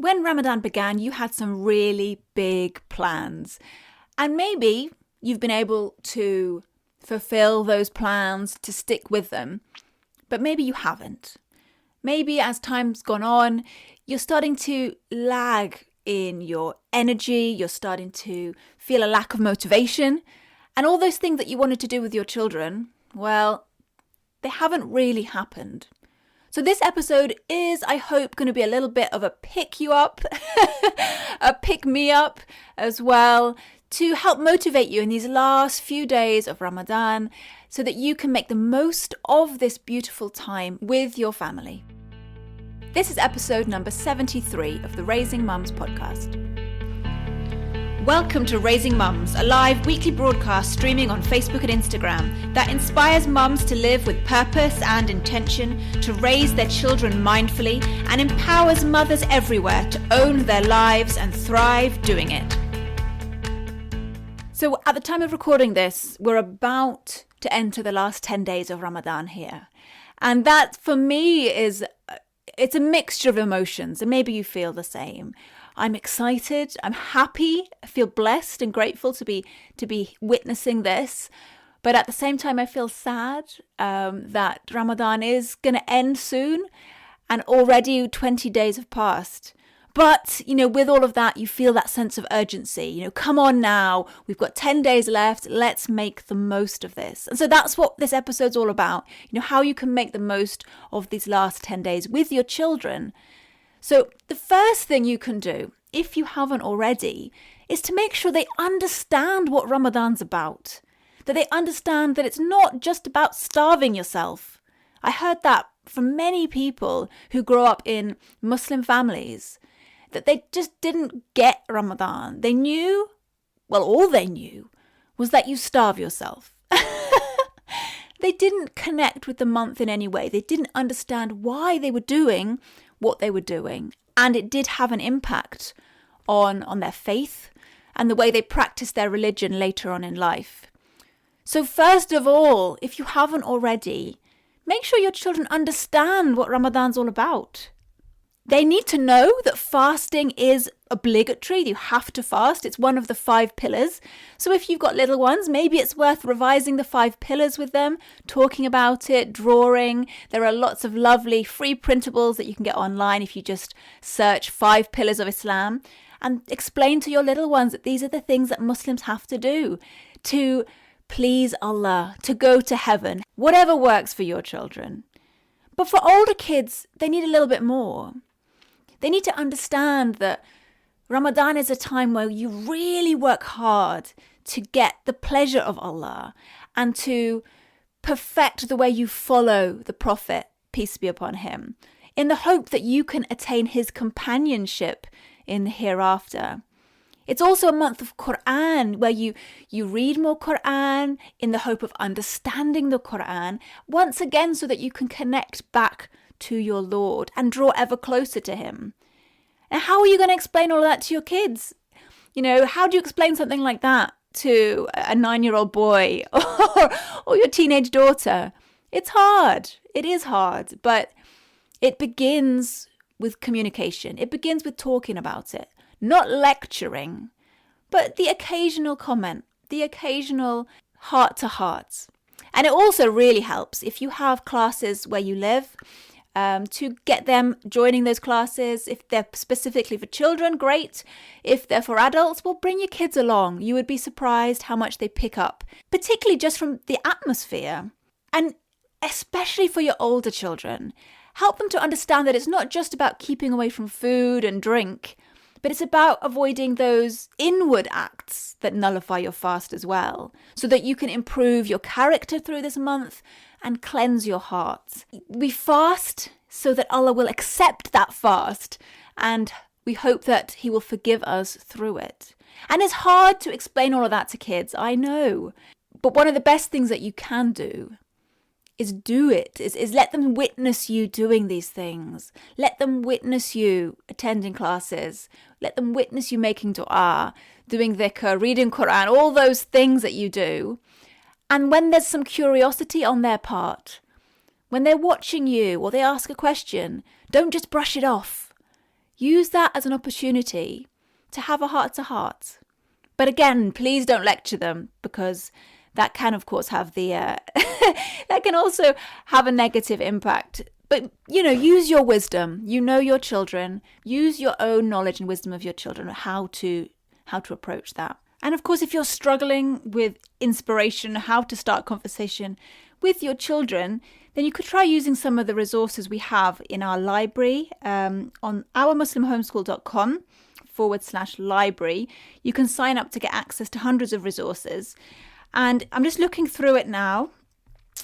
when Ramadan began, you had some really big plans. And maybe you've been able to fulfill those plans, to stick with them. But maybe you haven't. Maybe as time's gone on, you're starting to lag in your energy. You're starting to feel a lack of motivation. And all those things that you wanted to do with your children, well, they haven't really happened. So this episode is, I hope, going to be a little bit of a pick you up, a pick me up as well, to help motivate you in these last few days of Ramadan so that you can make the most of this beautiful time with your family. This is episode number 73 of the Raising Mums podcast. Welcome to Raising Mums, a live weekly broadcast streaming on Facebook and Instagram that inspires mums to live with purpose and intention, to raise their children mindfully, and empowers mothers everywhere to own their lives and thrive doing it. So at the time of recording this, we're about to enter the last 10 days of Ramadan here. And that for me it's a mixture of emotions, and maybe you feel the same. I'm excited, I'm happy, I feel blessed and grateful to be witnessing this. But at the same time, I feel sad that Ramadan is going to end soon, and already 20 days have passed. But, with all of that, you feel that sense of urgency. Come on now, we've got 10 days left, let's make the most of this. And so that's what this episode's all about, how you can make the most of these last 10 days with your children. So the first thing you can do, if you haven't already, is to make sure they understand what Ramadan's about. That they understand that it's not just about starving yourself. I heard that from many people who grow up in Muslim families, that they just didn't get Ramadan. They knew, all they knew was that you starve yourself. They didn't connect with the month in any way. They didn't understand why they were doing what they were doing. And it did have an impact on their faith and the way they practiced their religion later on in life. So first of all, if you haven't already, make sure your children understand what Ramadan's all about. They need to know that fasting is obligatory. You have to fast. It's one of the 5 pillars. So if you've got little ones, maybe it's worth revising the 5 pillars with them, talking about it, drawing. There are lots of lovely free printables that you can get online if you just search 5 pillars of Islam, and explain to your little ones that these are the things that Muslims have to do to please Allah, to go to heaven, whatever works for your children. But for older kids, they need a little bit more. They need to understand that Ramadan is a time where you really work hard to get the pleasure of Allah and to perfect the way you follow the Prophet, peace be upon him, in the hope that you can attain his companionship in the hereafter. It's also a month of Quran where you read more Quran in the hope of understanding the Quran, once again so that you can connect back to your Lord and draw ever closer to him. And how are you going to explain all of that to your kids? How do you explain something like that to a 9-year-old boy or your teenage daughter? It's hard. It is hard, but it begins with communication. It begins with talking about it, not lecturing, but the occasional comment, the occasional heart to heart. And it also really helps if you have classes where you live, to get them joining those classes. If they're specifically for children, great. If they're for adults, well, bring your kids along. You would be surprised how much they pick up, particularly just from the atmosphere. And especially for your older children, help them to understand that it's not just about keeping away from food and drink, but it's about avoiding those inward acts that nullify your fast as well, so that you can improve your character through this month and cleanse your heart. We fast so that Allah will accept that fast, and we hope that he will forgive us through it. And it's hard to explain all of that to kids, I know. But one of the best things that you can do is do it, is let them witness you doing these things. Let them witness you attending classes. Let them witness you making dua, doing dhikr, reading Quran, all those things that you do. And when there's some curiosity on their part, when they're watching you or they ask a question, don't just brush it off. use that as an opportunity to have a heart-to-heart. But again, please don't lecture them, because that can, of course, have the that can also have a negative impact. But, use your wisdom. You know your children. Use your own knowledge and wisdom of your children, how to approach that. And of course, if you're struggling with inspiration, how to start conversation with your children, then you could try using some of the resources we have in our library on ourmuslimhomeschool.com/library. You can sign up to get access to hundreds of resources. And I'm just looking through it now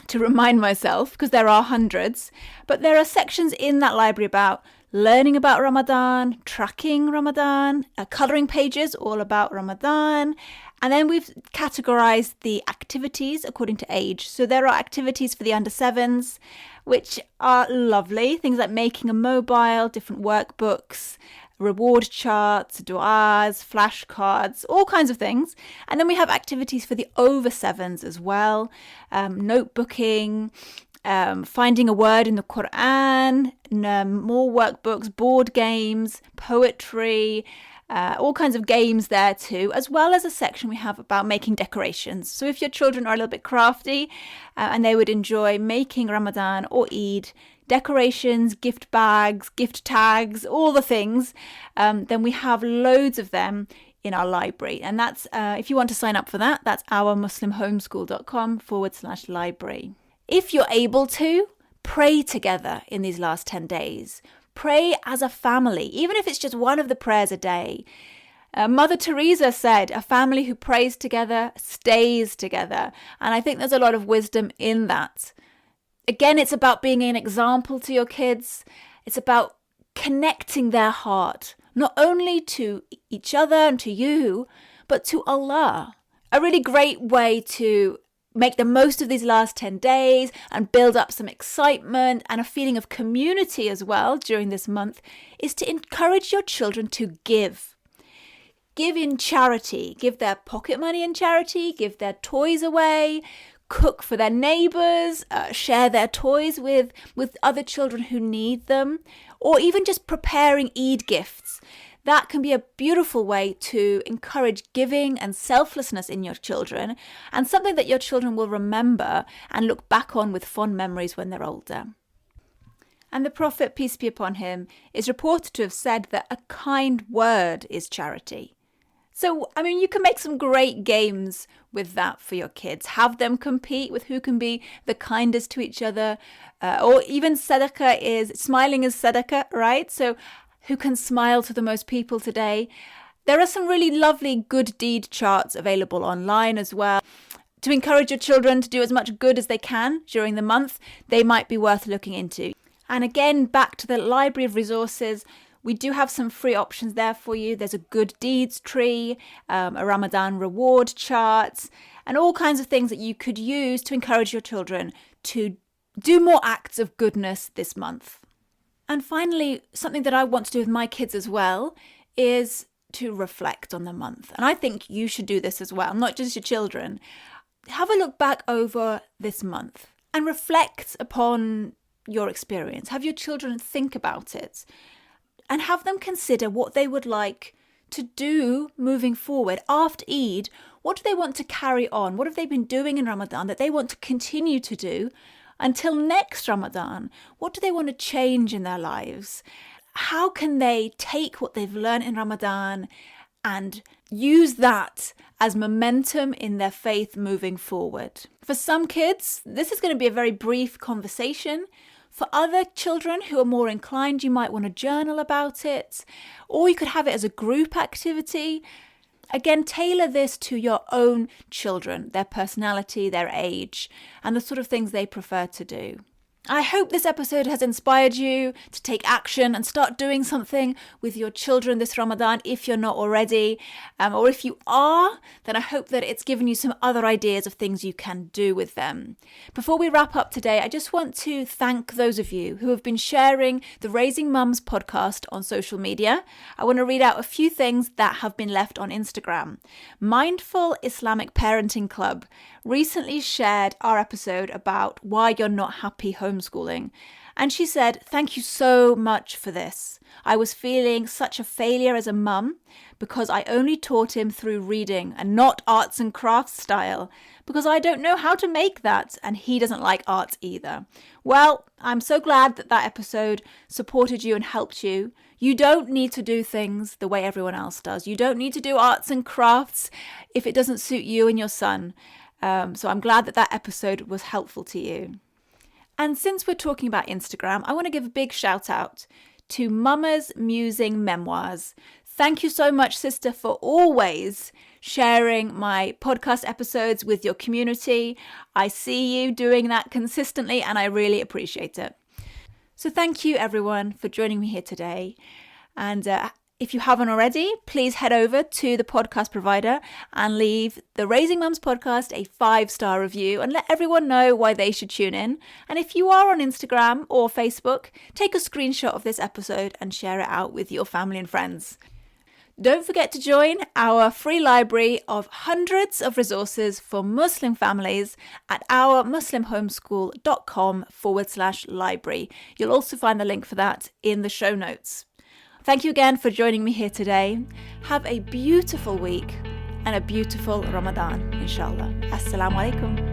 to remind myself, because there are hundreds, but there are sections in that library about learning about Ramadan, tracking Ramadan, colouring pages all about Ramadan. And then we've categorised the activities according to age. So there are activities for the under 7s, which are lovely. Things like making a mobile, different workbooks, reward charts, du'as, flashcards, all kinds of things. And then we have activities for the over 7s as well, notebooking, finding a word in the Quran, more workbooks, board games, poetry, all kinds of games there too, as well as a section we have about making decorations. So if your children are a little bit crafty and they would enjoy making Ramadan or Eid decorations, gift bags, gift tags, all the things, then we have loads of them in our library. And that's, if you want to sign up for that, that's ourmuslimhomeschool.com/library. If you're able to, pray together in these last 10 days. Pray as a family, even if it's just one of the prayers a day. Mother Teresa said, a family who prays together stays together. And I think there's a lot of wisdom in that. Again, it's about being an example to your kids. It's about connecting their heart, not only to each other and to you, but to Allah. A really great way to make the most of these last 10 days and build up some excitement and a feeling of community as well during this month is to encourage your children to give. Give in charity, give their pocket money in charity, give their toys away, cook for their neighbours, share their toys with other children who need them, or even just preparing Eid gifts. That can be a beautiful way to encourage giving and selflessness in your children, and something that your children will remember and look back on with fond memories when they're older. And the Prophet, peace be upon him, is reported to have said that a kind word is charity. So, you can make some great games with that for your kids. Have them compete with who can be the kindest to each other, or even smiling is sadaqah, right? So who can smile to the most people today? There are some really lovely good deed charts available online as well. To encourage your children to do as much good as they can during the month, they might be worth looking into. And again, back to the library of resources, we do have some free options there for you. There's a good deeds tree, a Ramadan reward chart, and all kinds of things that you could use to encourage your children to do more acts of goodness this month. And finally, something that I want to do with my kids as well is to reflect on the month. And I think you should do this as well, not just your children. Have a look back over this month and reflect upon your experience. Have your children think about it and have them consider what they would like to do moving forward after Eid. What do they want to carry on? What have they been doing in Ramadan that they want to continue to do until next Ramadan? What do they want to change in their lives? How can they take what they've learned in Ramadan and use that as momentum in their faith moving forward? For some kids, this is going to be a very brief conversation. For other children who are more inclined, you might want to journal about it, or you could have it as a group activity. Again, tailor this to your own children, their personality, their age, and the sort of things they prefer to do. I hope this episode has inspired you to take action and start doing something with your children this Ramadan if you're not already. Or if you are, then I hope that it's given you some other ideas of things you can do with them. Before we wrap up today, I just want to thank those of you who have been sharing the Raising Mums podcast on social media. I want to read out a few things that have been left on Instagram. Mindful Islamic Parenting Club recently shared our episode about why you're not happy homeschooling. And she said, "Thank you so much for this. I was feeling such a failure as a mum because I only taught him through reading and not arts and crafts style, because I don't know how to make that, and he doesn't like art either." Well, I'm so glad that episode supported you and helped you. You don't need to do things the way everyone else does. You don't need to do arts and crafts if it doesn't suit you and your son. So I'm glad that episode was helpful to you. And since we're talking about Instagram, I want to give a big shout out to Mama's Musing Memoirs. Thank you so much, sister, for always sharing my podcast episodes with your community. I see you doing that consistently and I really appreciate it. So thank you everyone for joining me here today. And if you haven't already, please head over to the podcast provider and leave the Raising Mums podcast a 5-star review and let everyone know why they should tune in. And if you are on Instagram or Facebook, take a screenshot of this episode and share it out with your family and friends. Don't forget to join our free library of hundreds of resources for Muslim families at ourmuslimhomeschool.com/library. You'll also find the link for that in the show notes. Thank you again for joining me here today. Have a beautiful week and a beautiful Ramadan, inshallah. Assalamu alaikum.